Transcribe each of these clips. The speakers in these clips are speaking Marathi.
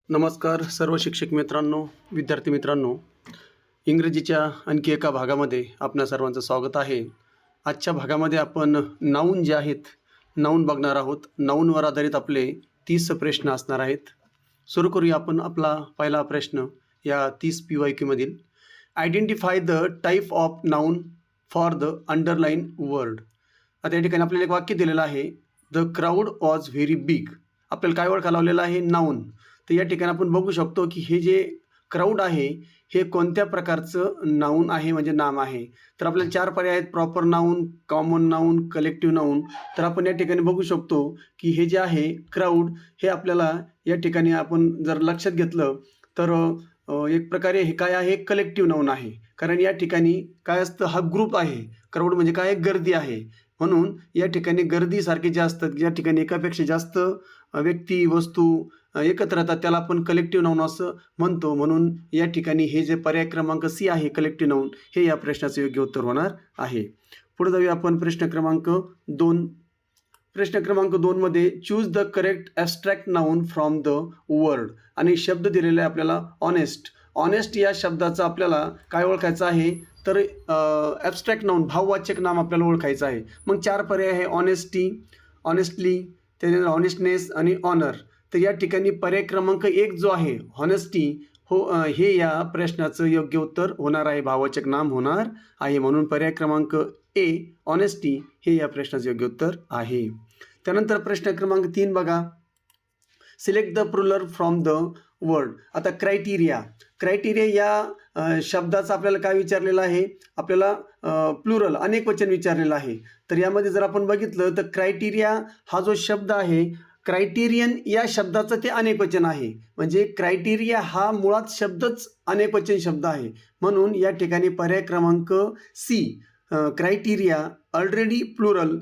नमस्कार सर्व शिक्षक मित्रांनो, विद्यार्थी मित्रांनो. इंग्रजीच्या आणखी एका भागामध्ये आपणा सर्वांचं स्वागत आहे. आजच्या भागामध्ये आपण नाऊन जे आहेत, नाऊन बघणार आहोत. नाऊनवर आधारित आपले 30 प्रश्न असणार आहेत. सुरू करूया आपण आपला पहिला प्रश्न या 30 PYQ मधील. Identify the type of noun for the underline word. आता या ठिकाणी आपल्याला एक वाक्य दिलेलं आहे. The crowd was very big. आपल्याला काय ओळखा लावलेला आहे? नाऊन. तर या ठिकाणी आपण बघू शकतो की हे जे क्राऊड आहे हे कोणत्या प्रकारचं नाऊन आहे, म्हणजे नाम आहे. तर आपल्याला 4 पर्याय आहेत: proper noun, common noun, collective noun. तर आपण या ठिकाणी बघू शकतो की हे जे आहे क्राऊड हे आपल्याला या ठिकाणी आपण जर लक्षात घेतलं तर एक प्रकारे हे काय आहे? कलेक्टिव्ह नाऊन आहे. कारण या ठिकाणी काय असतं? हा ग्रुप आहे. क्राऊड म्हणजे काय? गर्दी आहे. म्हणून या ठिकाणी गर्दीसारखे जे असतात, या ठिकाणी एकापेक्षा जास्त व्यक्ती, वस्तू एकत्र येतात, त्याला आपण कलेक्टिव्ह नाऊन असं म्हणतो. म्हणून या ठिकाणी हे जे पर्याय क्रमांक C आहे, कलेक्टिव्ह नाऊन, हे या प्रश्नाचं योग्य उत्तर होणार आहे. पुढे जाऊया आपण प्रश्न क्रमांक 2. प्रश्न क्रमांक 2 मध्ये choose the correct abstract noun from the word. आणि शब्द दिलेला आहे आपल्याला ऑनेस्ट. ऑनेस्ट या शब्दाचा आपल्याला काय ओळखायचं आहे? तर ॲब्स्ट्रॅक्ट नाऊन, भाववाचक नाम आपल्याला ओळखायचं आहे. मग 4 पर्याय आहे: ऑनेस्टी, ऑनेस्टली, त्यानंतर ऑनेस्टनेस आणि ऑनर. तर या ठिकाणी पर्याय क्रमांक 1 जो आहे हॉनेस्टी, हे या प्रश्नाचं योग्य उत्तर होणार आहे, भाववाचक नाम होणार आहे. म्हणून पर्याय क्रमांक A ऑनेस्टी हे या प्रश्नाचं योग्य उत्तर आहे. त्यानंतर प्रश्न क्रमांक 3 बघा. Select the plural from the word. आता क्रायटेरिया या शब्दाचं आपल्याला काय विचारलेलं आहे? आपल्याला प्लुरल, अनेक वचन विचारलेलं आहे. तर यामध्ये जर आपण बघितलं तर क्रायटेरिया हा जो शब्द आहे, क्रायटेरियन या शब्दाचं ते अनेकवचन आहे. म्हणजे क्रायटेरिया हा मुळात शब्दच अनेकवचन शब्द आहे. म्हणून या ठिकाणी पर्याय क्रमांक C क्रायटेरिया ऑलरेडी प्लुरल,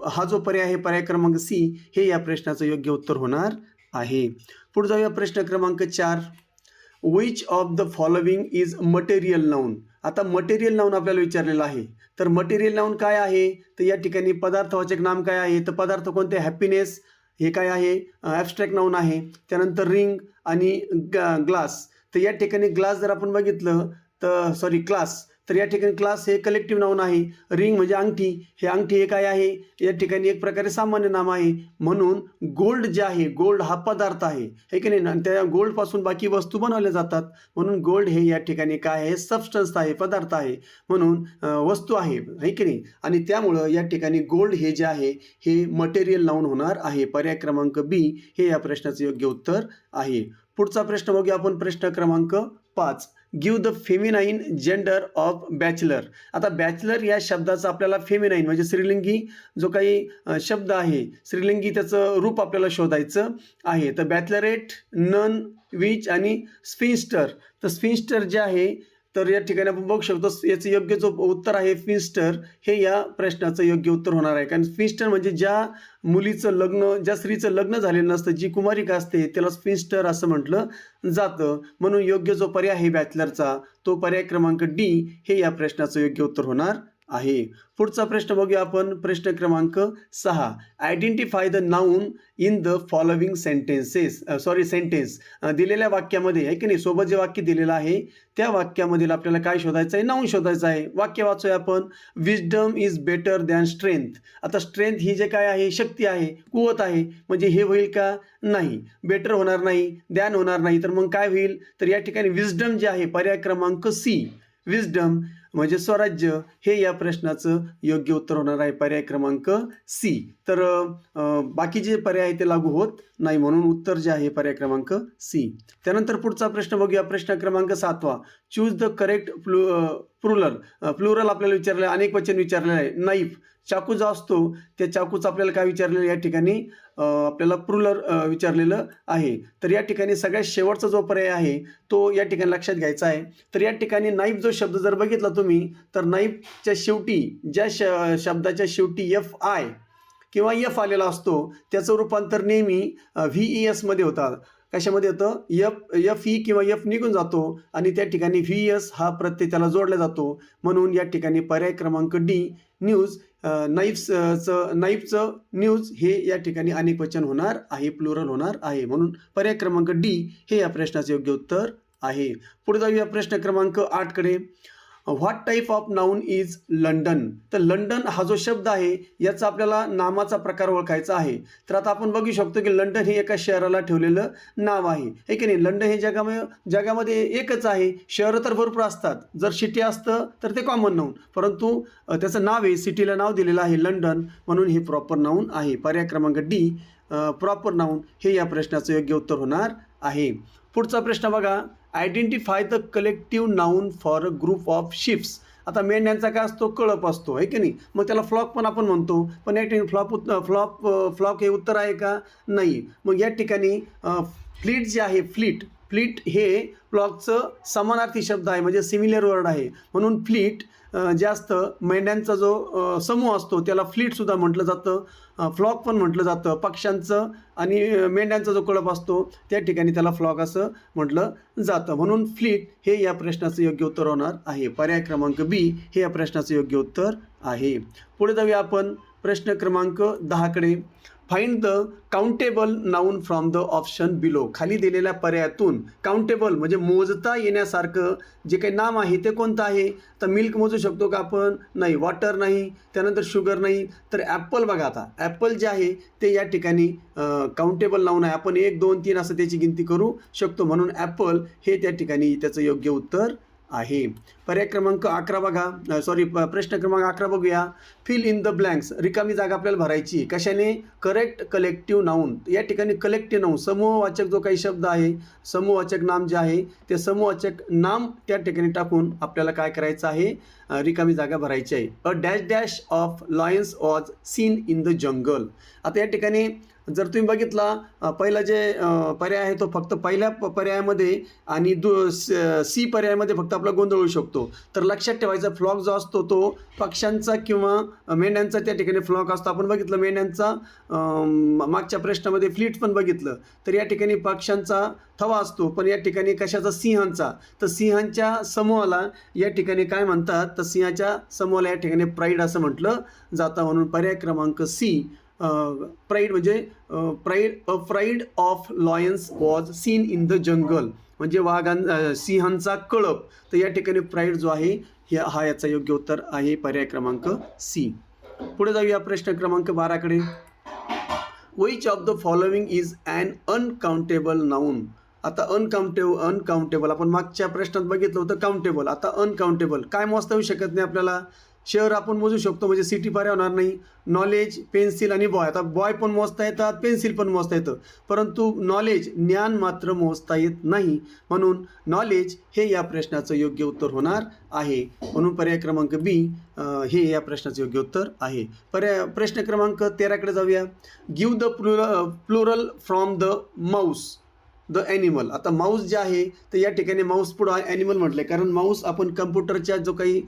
हा जो पर्याय आहे पर्याय क्रमांक C हे या प्रश्नाचं योग्य उत्तर होणार आहे. पुढे जाऊया प्रश्न क्रमांक 4. Which of the following is material noun. आता मटेरियल नाऊन आपल्याला विचारलेलं आहे. तर मटेरियल नाऊन काय आहे? तर या ठिकाणी पदार्थवाचक नाम काय आहे? तर पदार्थ कोणते? हॅपीनेस हे काय आहे? ॲब्स्ट्रॅक्ट नाऊन आहे. त्यानंतर रिंग आणि ग्लास. तर या ठिकाणी ग्लास जर आपण बघितलं तर क्लास, तर या ठिकाणी क्लास हे कलेक्टिव्ह नाऊन आहे. रिंग म्हणजे अंगठी, हे काय आहे? या ठिकाणी एक प्रकारे सामान्य नाम आहे. म्हणून गोल्ड जे आहे, गोल्ड हा पदार्थ आहे, हे की नाही? त्या गोल्डपासून बाकी वस्तू बनवल्या जातात. म्हणून गोल्ड हे या ठिकाणी काय आहे? सबस्टन्स आहे, पदार्थ आहे. म्हणून वस्तू आहे, हे की नाही? आणि त्यामुळं या ठिकाणी गोल्ड हे जे आहे हे मटेरियल नाऊन होणार आहे. पर्याय क्रमांक B हे या प्रश्नाचं योग्य उत्तर आहे. पुढचा प्रश्न बघूया आपण. प्रश्न क्रमांक 5. Give the feminine gender of bachelor. आता बॅचलर या शब्दाचा आपल्याला फेमिनाईन म्हणजे स्त्रीलिंगी जो काही शब्द आहे, स्त्रीलिंगी त्याचं रूप आपल्याला शोधायचं आहे. तर बॅचलरेट, नन, विच आणि स्फिन्स्टर. तर स्फिन्स्टर जे आहे, तर या ठिकाणी आपण बघू शकतो याचं योग्य जो उत्तर आहे स्फिन्स्टर हे या प्रश्नाचं योग्य उत्तर होणार आहे. कारण स्फिन्स्टर म्हणजे ज्या मुलीचं लग्न, ज्या स्त्रीचं लग्न झालेलं नसतं, जी कुमारिका असते, त्याला स्फिन्स्टर असं म्हटलं जातं. म्हणून योग्य जो पर्याय आहे बॅचलरचा, तो पर्याय क्रमांक D हे या प्रश्नाचं योग्य उत्तर होणार आहे. पुढचा प्रश्न बघूया आपण. प्रश्न क्रमांक 6. Identify the noun in the following sentence. दिलेल्या वाक्यामध्ये आहे की नाही, सोबत जे वाक्य दिलेलं आहे त्या वाक्यामधील आपल्याला काय शोधायचं आहे? नाऊन शोधायचं आहे. वाक्य वाचूया आपण. Wisdom is better than strength. आता स्ट्रेंथ ही जे काय आहे, शक्ती आहे, कुवत आहे. म्हणजे हे होईल का? नाही. बेटर होणार नाही, दॅन होणार नाही. तर मग काय होईल? तर या ठिकाणी विजडम जे आहे पर्याय क्रमांक C, विजडम म्हणजे स्वराज्य, हे या प्रश्नाचं योग्य उत्तर होणार आहे. पर्याय क्रमांक C. तर बाकी जे पर्याय आहे ते लागू होत नाही. म्हणून उत्तर जे आहे पर्याय क्रमांक C. त्यानंतर पुढचा प्रश्न बघूया. प्रश्न क्रमांक 7. चूज द करेक्ट प्लुरल आपल्याला विचारलं आहे, अनेक वचन विचारलेलं आहे. नाईफ, चाकू जो असतो त्या चाकूचं आपल्याला काय विचारलेलं या ठिकाणी? आपल्याला प्लुरल विचारलेलं आहे. तर या ठिकाणी सगळ्यात शेवटचा जो पर्याय आहे तो या ठिकाणी लक्षात घ्यायचा आहे. तर या ठिकाणी नाईफ जो शब्द जर बघितला तुम्ही, तर नाईफच्या शेवटी ज्या शब्दाच्या शेवटी FI किंवा F आलेला असतो त्याचं रूपांतर नेहमी VES मध्ये होतात. कशामध्ये येतं, एफ ई किंवा एफ निघून जातो आणि त्या ठिकाणी व्ही एस हा प्रत्यय त्याला जोडला जातो. म्हणून या ठिकाणी पर्याय क्रमांक डी न्यूज, नाईफचं न्यूज हे या ठिकाणी अनेक वचन होणार आहे, प्लुरल होणार आहे. म्हणून पर्याय क्रमांक डी हे या प्रश्नाचे योग्य उत्तर आहे. पुढे जाऊया प्रश्न क्रमांक 8 कडे. What type of noun is London. तर लंडन हा जो शब्द आहे याचा आपल्याला नामाचा प्रकार ओळखायचा आहे. तर आता आपण बघू शकतो की लंडन हे एका शहराला ठेवलेलं नाव आहे की नाही. लंडन हे जगामध्ये एकच आहे. शहरं तर भरपूर असतात. जर सिटी असतं तर ते कॉमन नाऊन, परंतु त्याचं नाव आहे, सिटीला नाव दिलेलं आहे लंडन, म्हणून हे प्रॉपर नाऊन आहे. पर्याय क्रमांक डी प्रॉपर नाऊन हे या प्रश्नाचं योग्य उत्तर होणार आहे. पुढचा प्रश्न बघा. Identify the collective noun for a group of ships. आता मेंढ्यांचा काय असतो, कळप असतो आहे की नाही. मग त्याला फ्लॉक पण आपण म्हणतो, पण या ठिकाणी फ्लॉक हे उत्तर आहे का, नाही. मग या ठिकाणी फ्लीट जे आहे, फ्लीट हे फ्लॉकचं समानार्थी शब्द आहे, म्हणजे सिमिलर वर्ड आहे. म्हणून फ्लीट जे असतं, मेंढ्यांचा जो समूह असतो त्याला फ्लीटसुद्धा म्हटलं जातं, फ्लॉक पण म्हटलं जातं. पक्ष्यांचं आणि मेंढ्यांचा जो कळप असतो त्या ठिकाणी त्याला फ्लॉक असं म्हटलं जातं. म्हणून फ्लीट हे या प्रश्नाचं योग्य उत्तर होणार आहे. पर्याय क्रमांक बी हे या प्रश्नाचं योग्य उत्तर आहे. पुढे जाऊया आपण प्रश्न क्रमांक 10 कडे. Find the countable noun from the option below. खाली दिलेल्या पर्यायातून काउंटेबल म्हणजे मोजता येण्यासारखं जे काही नाम आहे ते कोणतं आहे. तर मिल्क मोजू शकतो का आपण, नाही. वॉटर नाही. त्यानंतर शुगर नाही. तर ॲपल बघा. आता ॲपल जे आहे ते या ठिकाणी काउंटेबल नाऊन आहे. आपण 1 2 3 असं त्याची गिनती करू शकतो. म्हणून ॲपल हे त्या ठिकाणी त्याचं योग्य उत्तर आहे. पर्याय क्रमांक 11 बघा. प्रश्न क्रमांक 11 बघूया. Fill in the blanks. रिकामी जागा आपल्याला भरायची कशाने, करेक्ट कलेक्टिव्ह नाऊन. या ठिकाणी कलेक्टिव्ह नाऊन समूहवाचक जो काही शब्द आहे, समूहवाचक नाम जे आहे ते समूहवाचक नाम त्या ठिकाणी टाकून आपल्याला काय करायचं आहे, रिकामी जागा भरायची आहे. A dash dash of lions was seen in the jungle. आता या ठिकाणी जर तुम्ही बघितला पहिला जे पर्याय आहे तो फक्त पहिल्या पर्यायामध्ये आणि सी पर्यायामध्ये फक्त आपला गोंधळ होऊ शकतो. तर लक्षात ठेवायचा, फ्लॉक जो असतो तो पक्ष्यांचा किंवा मेंढ्यांचा त्या ठिकाणी फ्लॉक असतो. आपण बघितलं मेंढ्यांचा मागच्या प्रश्नामध्ये फ्लीट पण बघितलं. तर या ठिकाणी पक्ष्यांचा थवा असतो, पण या ठिकाणी कशाचा, सिंहांचा. तर सिंहांच्या समूहाला या ठिकाणी काय म्हणतात, तर सिंहाच्या समूहाला या ठिकाणी प्राईड असं म्हटलं जातं. म्हणून पर्याय क्रमांक सी प्राईड म्हणजे pride of Lions was seen in the जंगल म्हणजे सिंहांचा कळप. तर या ठिकाणी प्राईड जो आहे हा याचा योग्य उत्तर आहे. पर्याय क्रमांक सी. पुढे जाऊया प्रश्न क्रमांक 12 कडे. Which of the following is an uncountable noun. आता अनकाउंटेबल आपण मागच्या प्रश्नात बघितलं होतं काउंटेबल. आता अनकाउंटेबल काय मोजता येऊ शकत नाही आपल्याला. शहर आपण मोजू शकतो म्हणजे सिटी पर्याय होणार नाही. नॉलेज, पेन्सिल आणि बॉय. आता बॉय पण मोजता येतात, पेन्सिल पण मोजता येतं, परंतु नॉलेज ज्ञान मात्र मोजता येत नाही. म्हणून नॉलेज हे या प्रश्नाचं योग्य उत्तर होणार आहे. म्हणून पर्याय क्रमांक बी हे या प्रश्नाचं योग्य उत्तर आहे. प्रश्न क्रमांक 13 कडे जाऊया. Give the plural from the Mouse the animal. आता माऊस जे आहे तर या ठिकाणी माऊस पुढं ॲनिमल म्हटलं आहे, कारण माऊस आपण कम्प्युटरच्या जो काही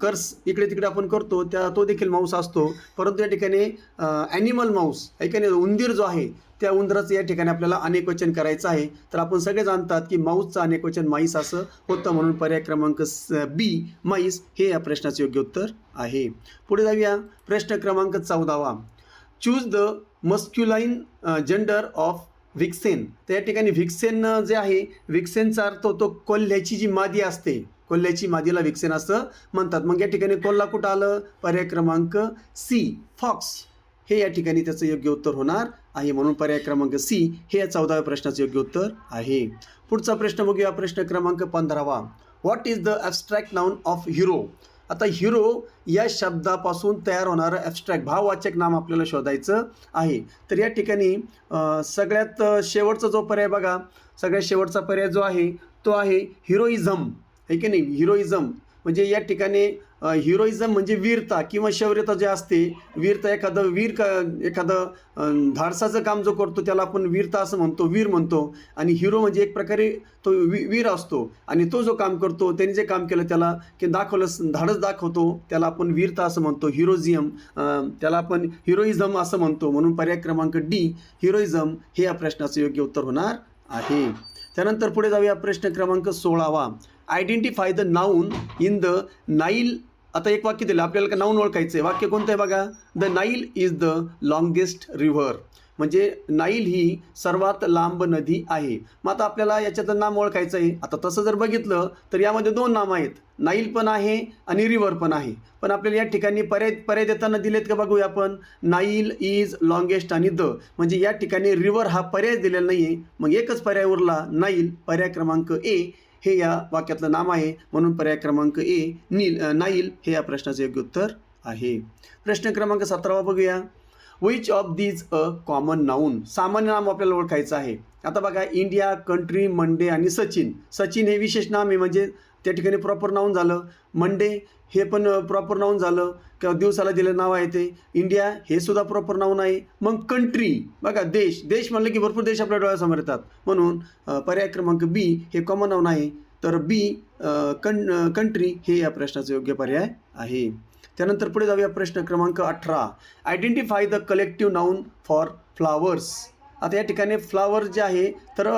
कर्स इकडे तिकडे आपण करतो तो देखील माऊस असतो. परंतु या ठिकाणी ॲनिमल माऊस ऐकाने उंदीर जो आहे त्या उंदराचं या ठिकाणी आपल्याला अनेकवचन करायचं आहे. तर आपण सगळे जाणतात की माऊसचं अनेकवचन माईस असं होतं. म्हणून पर्याय क्रमांक बी माईस हे या प्रश्नाचं योग्य उत्तर आहे. पुढे जाऊया प्रश्न क्रमांक 14. Choose the masculine gender of vixen. तर या ठिकाणी व्हिक्सेन जे आहे, व्हिक्सेनचा अर्थ होतो कोल्ह्याची जी मादी असते, कोल्ह्याची मादीला व्हिक्सेन असं म्हणतात. मग या ठिकाणी कोल्हा कुठं आलं, पर्याय क्रमांक सी फॉक्स हे या ठिकाणी त्याचं योग्य उत्तर होणार आहे. म्हणून पर्याय क्रमांक सी हे या 14व्या प्रश्नाचं योग्य उत्तर आहे. पुढचा प्रश्न बघूया प्रश्न क्रमांक 15. What is the abstract noun of hero. आता हिरो या शब्दापासून तयार होणारं ॲब्स्ट्रॅक्ट भाववाचक नाम आपल्याला शोधायचं आहे. तर या ठिकाणी सगळ्यात शेवटचा जो पर्याय बघा, सगळ्यात शेवटचा पर्याय जो आहे तो आहे हिरोइझम आहे की नाही. हिरोइझम म्हणजे या ठिकाणी हिरोइझम म्हणजे वीरता किंवा शौर्यता जे असते. वीरता एखादं धाडसाचं काम जो करतो त्याला आपण वीरता असं म्हणतो, वीर म्हणतो. आणि हिरो म्हणजे एक प्रकारे तो वीर असतो आणि तो जो काम करतो त्यांनी जे काम केलं त्याला की धाडस दाखवतो त्याला आपण वीरता असं म्हणतो. त्याला आपण हिरोइझम असं म्हणतो. म्हणून पर्याय क्रमांक डी हिरोइझम हे या प्रश्नाचं योग्य उत्तर होणार आहे. त्यानंतर पुढे जाऊया प्रश्न क्रमांक 16वा. Identify the noun in the Nile. आता एक वाक्य दिलं आपल्याला, नाऊन ओळखायचं आहे. वाक्य कोणतं आहे बघा. The Nile is the longest river. म्हणजे नाईल ही सर्वात लांब नदी आहे. मग आता आपल्याला याच्याचं नाम ओळखायचं आहे. आता तसं जर बघितलं तर यामध्ये दोन नाम आहेत, नाईल पण आहे आणि रिव्हर पण आहे. पण आपल्याला या ठिकाणी पर्याय देताना दिलेत का बघूया आपण. नाईल इज लॉंगेस्ट आणि द, म्हणजे या ठिकाणी रिव्हर हा पर्याय दिलेला नाही आहे. मग एकच पर्याय उरला, नाईल. पर्याय क्रमांक ए हे या वाक्यातलं नाम आहे, म्हणून पर्याय क्रमांक ए नाईल हे या प्रश्नाचं योग्य उत्तर आहे. प्रश्न क्रमांक 17वा बघूया. Which of these a common noun. सामान्य नाम आपल्याला ओळखायचं आहे. आता बघा, इंडिया, कंट्री, मंडे आणि सचिन. सचिन हे विशेष नाम आहे, म्हणजे त्या ठिकाणी प्रॉपर नाऊन झालं. मंडे हे पण प्रॉपर नाऊन झालं, किंवा दिवसाला दिलेलं नाव आहे ते. इंडिया हे सुद्धा प्रॉपर नाऊन आहे. मग कंट्री बघा, देश म्हणलं की भरपूर देश आपल्या डोळ्यासमोर येतात, म्हणून पर्याय क्रमांक बी हे कॉमन नाऊन आहे. तर बी कंट्री हे या प्रश्नाचं योग्य पर्याय आहे. त्यानंतर पुढे जाऊया प्रश्न क्रमांक 18. Identify the collective noun for flowers. आता या ठिकाणी फ्लावर जे आहे, तर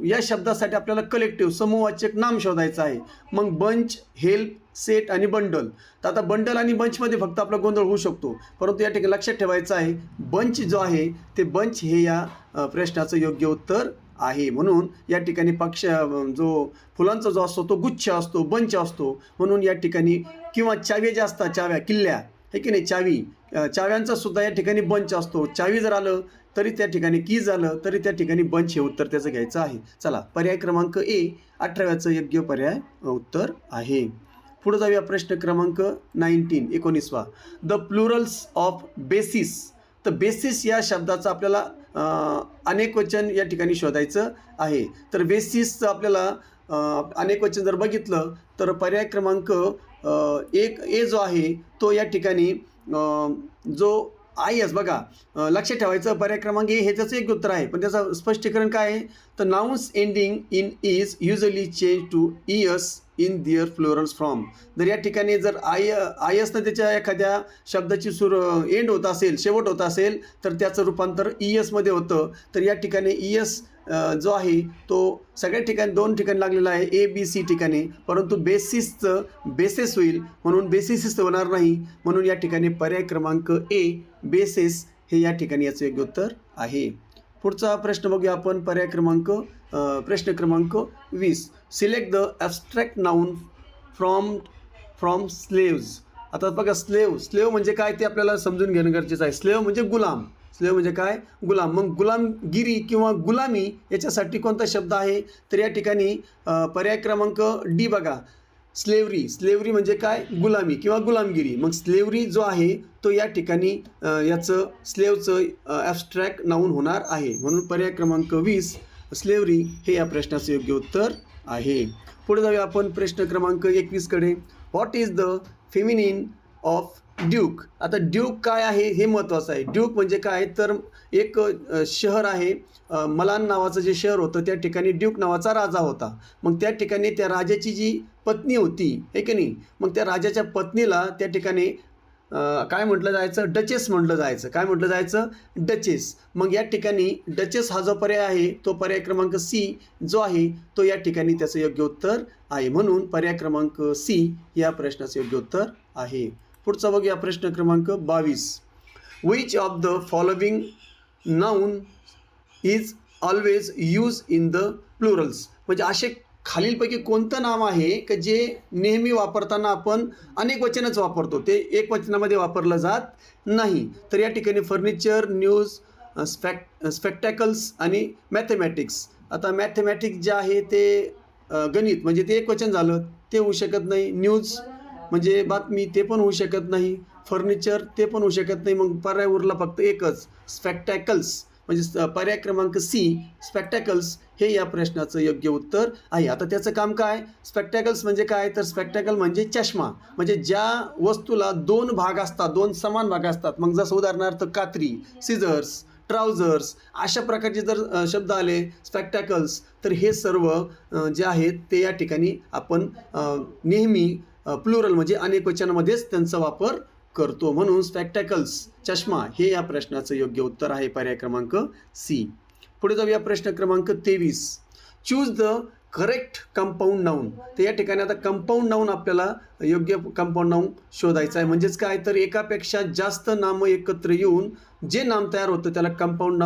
या शब्दासाठी आपल्याला कलेक्टिव्ह समूहवाचक नाम शोधायचं आहे. मग बंच, हेल्प, सेट आणि बंडल. तर आता बंडल आणि बंचमध्ये फक्त आपला गोंधळ होऊ शकतो, परंतु या ठिकाणी लक्षात ठेवायचं आहे, बंच जो आहे ते बंच हे या प्रश्नाचं योग्य उत्तर आहे. म्हणून या ठिकाणी जो फुलांचा जो असतो तो गुच्छ असतो, बंच असतो. म्हणून या ठिकाणी, किंवा चाव्या ज्या असतात, चाव्या, किल्ल्या हे की नाही, चाव्यांचा सुद्धा या ठिकाणी बंच असतो. चावी जर आलं तरी त्या ठिकाणी की झालं तरी त्या ठिकाणी बंच हे उत्तर त्याचं घ्यायचं आहे. चला, पर्याय क्रमांक ए 18व्याचं योग्य पर्याय उत्तर आहे. पुढे जाऊया प्रश्न क्रमांक 19वा. The plurals of basis. तर बेसिस या शब्दाचा आपल्याला अनेक वचन या ठिकाणी शोधायचं आहे. तर बेसिसचं आपल्याला अनेक वचन जर बघितलं तर पर्याय क्रमांक 1 ए जो आहे तो या ठिकाणी जो IS बघा, लक्षात ठेवायचं, पर्याय क्रमांक ए हे त्याचं एक उत्तर आहे, पण त्याचं स्पष्टीकरण काय आहे. तर nouns ending in is usually change to ES in their plurals form. जर या ठिकाणी जर ISनं त्याच्या एखाद्या शब्दाची एंड होत असेल, शेवट होत असेल, तर त्याचं रूपांतर ESमध्ये होतं. तर या ठिकाणी ES जो आहे तो सगळ्या ठिकाणी 2 ठिकाणी लागलेला आहे, ABC ठिकाणी, परंतु बेसिसचं बेसिस होईल, म्हणून बेसिस होणार नाही. म्हणून या ठिकाणी पर्याय क्रमांक ए बेसिस हे या ठिकाणी याचं योग्य उत्तर आहे. पुढचा प्रश्न बघूया आपण. प्रश्न क्रमांक 20. Select the abstract noun from slaves. आता बघा, स्लेव म्हणजे काय ते आपल्याला समजून घेणं गरजेचं आहे. स्लेव म्हणजे गुलाम. स्लेव म्हणजे काय? गुलाम. मग गुलामगिरी किंवा गुलामी याच्यासाठी कोणता शब्द आहे? तर या ठिकाणी पर्याय क्रमांक डी बघा, स्लेव्हरी म्हणजे काय? गुलामी किंवा गुलामगिरी. मग स्लेव्हरी जो आहे तो या ठिकाणी याचं स्लेवचं ॲब्स्ट्रॅक्ट नाऊन होणार आहे. म्हणून पर्याय क्रमांक 20 स्लेव्हरी हे या प्रश्नाचं योग्य उत्तर आहे. पुढे जाऊया आपण प्रश्न क्रमांक 21कडे. What is the feminine of duke. आता ड्यूक काय आहे हे महत्त्वाचं आहे. ड्यूक म्हणजे काय, तर एक शहर आहे, मलान नावाचं जे शहर होतं त्या ठिकाणी ड्यूक नावाचा राजा होता. मग त्या ठिकाणी त्या राजाची जी पत्नी होती हे की नाही, मग त्या राजाच्या पत्नीला त्या ठिकाणी काय म्हटलं जायचं? डचेस म्हटलं जायचं. काय म्हटलं जायचं? डचेस. मग या ठिकाणी डचेस हा जो पर्याय आहे तो पर्याय क्रमांक सी जो आहे तो या ठिकाणी त्याचं योग्य उत्तर आहे. म्हणून पर्याय क्रमांक सी या प्रश्नाचं योग्य उत्तर आहे. पुढचा बघूया प्रश्न क्रमांक 22. Which of the following noun is always use in the Plurals. म्हणजे असे खालीलपैकी कोणतं नाम आहे की जे नेहमी वापरताना आपण अनेक वचनच वापरतो, ते एक वचनामध्ये वापरलं जात नाही. तर या ठिकाणी फर्निचर, न्यूज, स्पेक्टॅकल्स आणि मॅथमॅटिक्स. आता मॅथमॅटिक्स जे आहे ते गणित म्हणजे ते एक वचन झालं, ते होऊ शकत नाही. न्यूज म्हणजे बातमी, ते पण होऊ शकत नाही. फर्निचर ते पण होऊ शकत नाही. मग पर्याय उरला फक्त एकच, स्पेक्टॅकल्स. म्हणजे पर्याय क्रमांक सी स्पेक्टॅकल्स हे या प्रश्नाचं योग्य उत्तर आहे. आता त्याचं काम काय? स्पेक्टॅकल्स म्हणजे काय, तर स्पेक्टॅकल म्हणजे चष्मा. म्हणजे ज्या वस्तूला 2 भाग असतात, 2 समान भाग असतात. मग जसं उदाहरणार्थ कात्री, सिझर्स, ट्राउझर्स अशा प्रकारचे जर शब्द आले स्पेक्टॅकल्स, तर हे सर्व जे आहेत ते या ठिकाणी आपण नेहमी प्लुरल म्हणजे अनेक वचनामध्येच त्यांचा वापर करतो. म्हणून स्पेक्टॅकल्स चष्मा हे या प्रश्नाचं योग्य उत्तर आहे, पर्याय क्रमांक सी. पुढे जाऊया प्रश्न क्रमांक 23. Choose the correct compound noun. तर या ठिकाणी आता कंपाऊंड नाऊन आपल्याला योग्य कंपाऊंड नाऊन शोधायचं आहे. म्हणजेच काय, तर एकापेक्षा जास्त नामं एकत्र येऊन जे नाम तयार होतं त्याला कंपाऊंड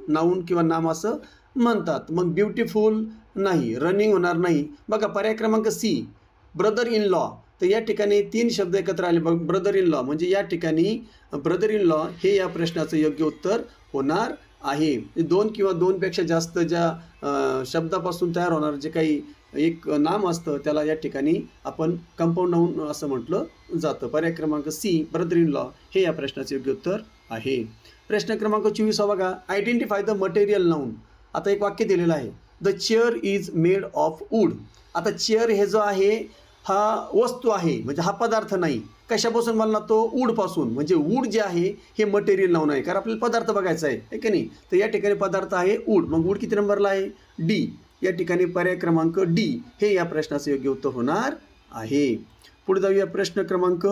नाऊन किंवा नाम असं म्हणतात. मग ब्युटिफुल नाही, रनिंग होणार नाही. बघा पर्याय क्रमांक सी, ब्रदर इन लॉ. तर या ठिकाणी 3 शब्द एकत्र आले. बघ, ब्रदर इन लॉ म्हणजे या ठिकाणी ब्रदर इन लॉ हे या प्रश्नाचं योग्य उत्तर होणार आहे. 2 किंवा 2पेक्षा जास्त ज्या शब्दापासून तयार होणार जे काही एक नाम असतं त्याला या ठिकाणी आपण कंपाऊंड नाऊन असं म्हटलं जातं. पर्याय क्रमांक सी, ब्रदर इन लॉ हे या प्रश्नाचे योग्य उत्तर आहे. प्रश्न क्रमांक 24 बघा, आयडेंटिफाय द मटेरियल नाऊन. आता एक वाक्य दिलेलं आहे, the chair is made of wood. आता चेअर हे जो आहे हा वस्तू आहे, म्हणजे हा पदार्थ नाही. कशापासून बनला तो? वूडपासून. म्हणजे वूड जे आहे हे मटेरियल नाऊन आहे, कारण आपल्याला पदार्थ बघायचा आहे की नाही. तर या ठिकाणी पदार्थ आहे वूड. मग वूड किती नंबरला आहे? डी. या ठिकाणी पर्याय क्रमांक डी हे या प्रश्नाचं योग्य उत्तर होणार आहे. पुढे जाऊया प्रश्न क्रमांक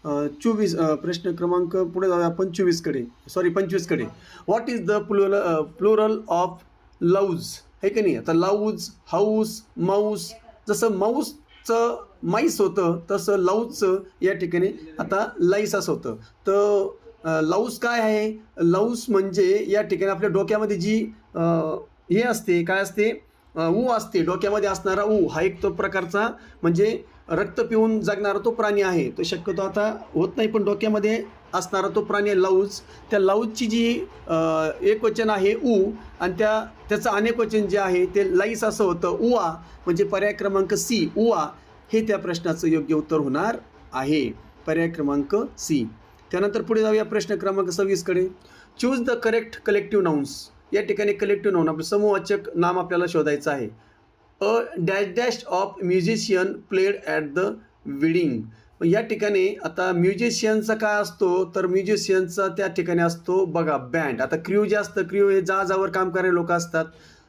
24. प्रश्न क्रमांक पुढे जाऊया आपण 25कडे. What is the plural of louse, आहे की नाही. आता लाऊज, हाऊस, माऊस. जसं माऊसचं माईस होतं तसं लाऊजचं या ठिकाणी आता लाईस असं होतं. तर लाऊज काय आहे? लाऊज म्हणजे या ठिकाणी आपल्या डोक्यामध्ये जी हे असते, काय असते? ऊ असते. डोक्यामध्ये असणारा ऊ हा एक तो प्रकारचा म्हणजे रक्त पिऊन जगणारा तो प्राणी आहे. तो शक्यतो आता होत नाही, पण डोक्यामध्ये असणारा तो प्राणी आहे लाऊज. त्या लाऊजची जी एकवचन आहे ऊ आणि त्याचं अनेकवचन जे आहे ते लाईस असं होतं, उआ. म्हणजे पर्याय क्रमांक सी, उआ हे त्या प्रश्नाचं योग्य उत्तर होणार आहे. पर्याय क्रमांक सी. त्यानंतर पुढे जाऊया प्रश्न क्रमांक 26कडे. Choose the correct collective nouns. या ठिकाणी कलेक्टिव्ह नाउन आपलं समूहवाचक नाम आपल्याला शोधायचं आहे. A dash dash of musician played at the wedding. या ठिकाणी आता म्युझिशियनचा काय असतो? तर म्युझिशियनचा त्या ठिकाणी असतो बघा बँड. आता क्र्यू जे असतं, क्र्यू हे जहाजावर काम करणारे लोक असतात.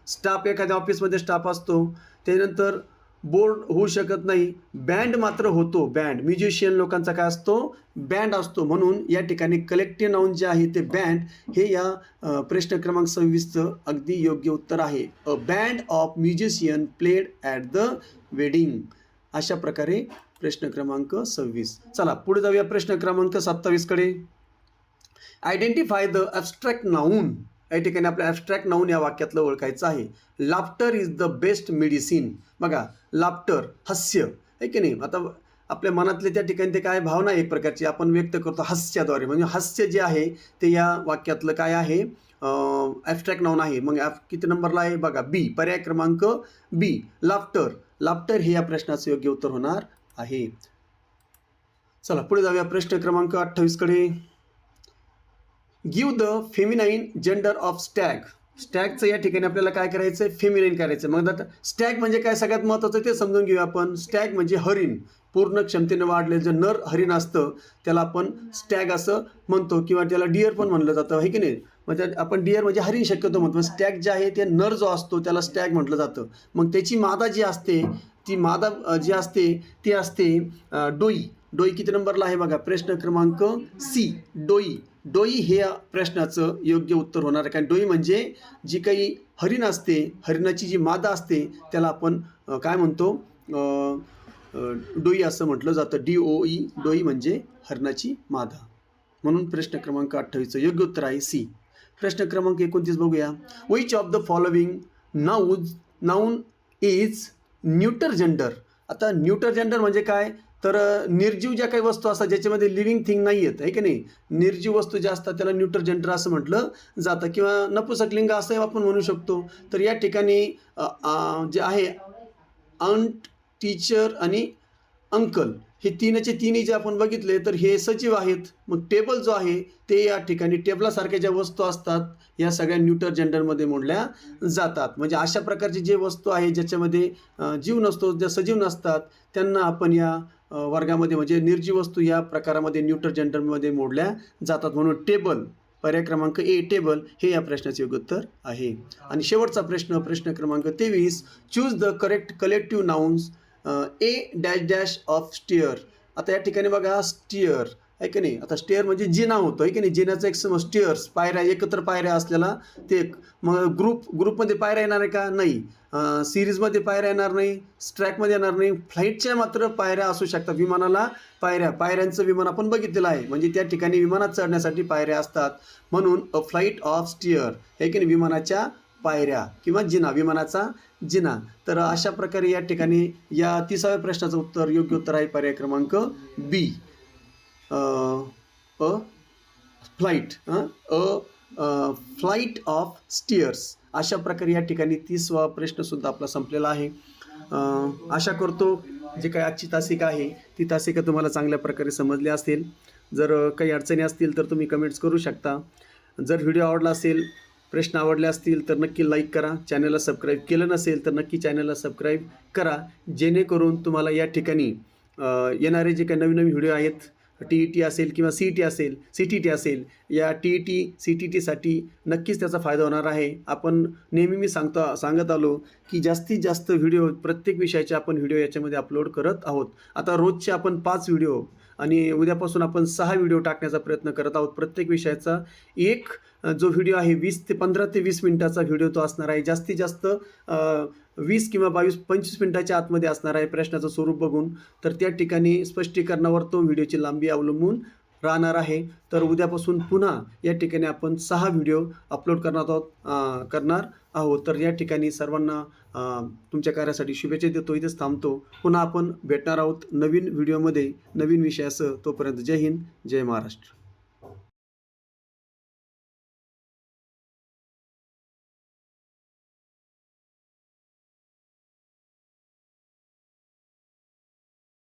स्टाफ एखाद्या ऑफिसमध्ये स्टाफ असतो. त्यानंतर बोर्ड होऊ शकत नाही, बँड मात्र होतो. बँड म्युझिशियन लोकांचा काय असतो? बँड असतो. म्हणून या ठिकाणी कलेक्टिव्ह नाउन जे आहे ते बँड हे या प्रश्न क्रमांक 26चं अगदी योग्य उत्तर आहे. A band of musician played at the wedding. अशा प्रकारे प्रश्न क्रमांक 26. चला पुढे जाऊया प्रश्न क्रमांक 27कडे. Identify the abstract noun. या ठिकाणी आपल्या ॲब्स्ट्रॅक्ट नाऊन या वाक्यातलं ओळखायचं आहे. Laughter is the best medicine. बघा लाफ्टर हास्य, आहे की नाही. आता आपल्या मनातले त्या ठिकाणी ते काय भावना एक प्रकारची आपण व्यक्त करतो हास्याद्वारे. म्हणजे हास्य जे आहे ते या वाक्यातलं काय आहे? ॲब्स्ट्रॅक्ट नाऊन आहे. मग किती नंबरला आहे? बघा बी. पर्याय क्रमांक बी, लाफ्टर. लाफ्टर हे या प्रश्नाचं योग्य उत्तर होणार आहे. चला पुढे जाऊया प्रश्न क्रमांक 28कडे. Give the feminine gender of stag. स्टॅगचं या ठिकाणी आपल्याला काय करायचं आहे? फेमिनाईन करायचं. मग आता स्टॅग म्हणजे काय सगळ्यात महत्त्वाचं ते समजून घेऊया आपण. स्टॅग म्हणजे हरिण, पूर्ण क्षमतेने वाढलेलं जे नर हरिण असतं त्याला आपण स्टॅग असं म्हणतो, किंवा त्याला डिअर पण म्हणलं जातं, आहे की नाही. मग त्यात आपण डिअर म्हणजे हरिण शक्यतो म्हणतो. स्टॅग जे आहे ते नर जो असतो त्याला स्टॅग म्हटलं जातं. मग त्याची मादा जी असते ती मादा जी असते ती असते डोई. डोई किती नंबरला आहे? बघा प्रश्न क्रमांक सी, डोई. डोई हे या प्रश्नाचं योग्य उत्तर होणार आहे. कारण डोई म्हणजे जी काही हरिण असते, हरिणाची जी मादा असते त्याला आपण काय म्हणतो? डोई असं म्हटलं जातं. DOE. डोई म्हणजे हरिणाची मादा. म्हणून प्रश्न क्रमांक 28चं योग्य उत्तर आहे सी. प्रश्न क्रमांक 29 बघूया. Which of the following noun is neuter gender. आता न्यूटर जेंडर म्हणजे काय? तर निर्जीव ज्या काही वस्तू असतात ज्याच्यामध्ये लिव्हिंग थिंग नाही आहेत, आहे की नाही. निर्जीव वस्तू ज्या असतात त्याला न्यूटर जेंडर असं म्हटलं जातं, किंवा नपुसकलिंग असं आपण म्हणू शकतो. तर या ठिकाणी जे आहे अंट, टीचर आणि अंकल हे तीनचे तिन्ही जे आपण बघितले तर हे सजीव आहेत. मग टेबल जो आहे ते या ठिकाणी टेबलासारख्या ज्या वस्तू असतात या सगळ्या न्यूटर जेंडरमध्ये मोडल्या जातात. म्हणजे अशा प्रकारचे जे वस्तू आहे ज्याच्यामध्ये जीव नसतो, ज्या सजीव नसतात त्यांना आपण या वर्गामध्ये म्हणजे निर्जीव वस्तू या प्रकारामध्ये न्यूटर जेंडरमध्ये मोडल्या जातात. म्हणून टेबल, पर्याय क्रमांक ए, टेबल हे या प्रश्नाचे योग्य उत्तर आहे. आणि शेवटचा प्रश्न क्रमांक 23. Choose the correct collective nouns A dash dash of stir. आता या ठिकाणी बघा स्टिअर, आहे की नाही. आता स्टेअर म्हणजे जिना होतो आहे की नाही, जिन्याचा एक समज स्टेअर्स पायऱ्या एकत्र पायऱ्या असलेला ते एक. मग ग्रुपमध्ये पायऱ्या येणार आहे का? नाही. सिरीजमध्ये पायऱ्या येणार नाही, ट्रॅकमध्ये येणार नाही. फ्लाईटच्या मात्र पायऱ्या असू शकतात. विमानाला पायऱ्यांचं विमान आपण बघितलेलं आहे, म्हणजे त्या ठिकाणी विमानात चढण्यासाठी पायऱ्या असतात. म्हणून अ फ्लाईट ऑफ स्टेअर आहे की नाही, विमानाच्या पायऱ्या किंवा जिना, विमानाचा जिना. तर अशा प्रकारे या ठिकाणी या 30व्या प्रश्नाचं उत्तर, योग्य उत्तर आहे पर्याय क्रमांक बी, अ फ्लाईट फ्लाईट ऑफ स्टेअर्स. अशा प्रकारे या ठिकाणी 30वा प्रश्नसुद्धा आपला संपलेला आहे. आशा करतो जे काही आजची तासिका आहे ती तासिका तुम्हाला चांगल्या प्रकारे समजली असेल. जर काही अडचणी असतील तर तुम्ही कमेंट्स करू शकता. जर व्हिडिओ आवडला असेल, प्रश्न आवडले असतील तर नक्की लाईक करा. चॅनलला सबस्क्राईब केलं नसेल तर नक्की चॅनलला सबस्क्राईब करा, जेणेकरून तुम्हाला या ठिकाणी येणारे जे काही नवीन नवीन व्हिडिओ आहेत, TET असेल किंवा CET असेल, CTT असेल, या TET CTTसाठी नक्कीच त्याचा फायदा होणार आहे. आपण नेहमी मी सांगत आलो की जास्तीत जास्त व्हिडिओ प्रत्येक विषयाचे आपण व्हिडिओ याच्यामध्ये अपलोड करत आहोत. आता रोजचे आपण 5 व्हिडिओ आणि उद्यापासून आपण 6 व्हिडिओ टाकण्याचा प्रयत्न करत आहोत. प्रत्येक विषयाचा एक जो व्हिडिओ आहे 15 ते 20 मिनिटाचा व्हिडिओ तो असणार आहे. जास्तीत जास्त 20 किंवा 22-25 मिनिटाच्या आतमध्ये असणार आहे प्रश्नाचं स्वरूप बघून. तर त्या ठिकाणी स्पष्टीकरणावर तो व्हिडिओची लांबी अवलंबून राहणार आहे. तर उद्यापासून पुन्हा या ठिकाणी आपण 6 व्हिडिओ अपलोड करणार आहोत. तर या ठिकाणी सर्वांना तुमच्या कार्यासाठी शुभेच्छा देतो. इथेच थांबतो. पुन्हा आपण भेटणार आहोत नवीन व्हिडिओमध्ये नवीन विषयासह. तोपर्यंत जय हिंद, जय महाराष्ट्र.